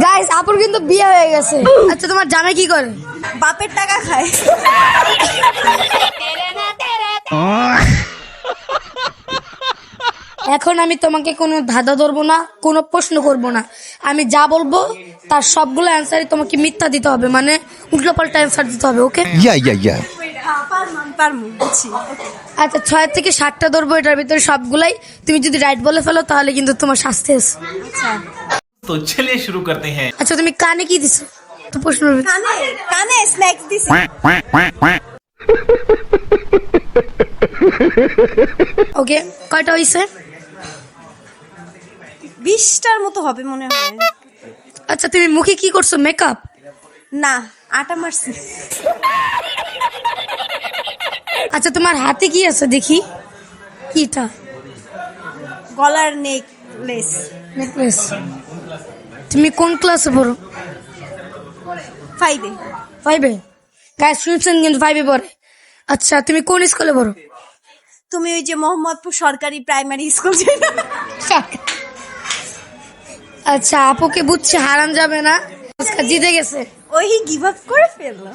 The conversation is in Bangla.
গাইস আপুর কিন্তু বিয়ে হয়ে গেছে। আচ্ছা তোমার জামাই কি করে? বাপের টাকা খায়। এখন আমি তোমাকে কোনো ধাঁধা ধরবো না, কোনো প্রশ্ন করব না। আমি যা বলবো তার সবগুলো অ্যান্সারই তোমাকে মিথ্যা দিতে হবে, মানে উল্টোপাল্টা অ্যান্সার দিতে হবে। ওকে? পারমু বুঝছি। আচ্ছা 6 থেকে 7টা ধরবো, এটার ভিতরে সবগুলাই তুমি যদি রাইট বলে ফেলো তাহলে কিন্তু তোমার শাস্তি আছে। আচ্ছা तो चलिए शुरू करते हैं। আচ্ছা তুমি কানে কি দিছো? তো প্রশ্ন কানে কানে স্ন্যাক্স দিছি। ওকে, কয়টা হইছে? 20টার মতো হবে মনে হয়। আচ্ছা তুমি মুখে কি করছো? মেকআপ? না, আটা মারছি। আচ্ছা তোমার হাতে কি আছে দেখি? কিটা? গলার নেকলেস। নেকলেস। তুমি কোন ক্লাসে পড়ো? 5-এ। 5-এ? গাইস শুনছেন কিন্তু 5-এ পড়ে। আচ্ছা তুমি কোন স্কুলে পড়ো? তুমি ওই যে মোহাম্মদপুর সরকারি প্রাইমারি স্কুল যাই না? আচ্ছা আপুকে বুঝছি হারান যাবে না, আজকে জিতে গেছে। ওই গিভ আপ করে ফেললো।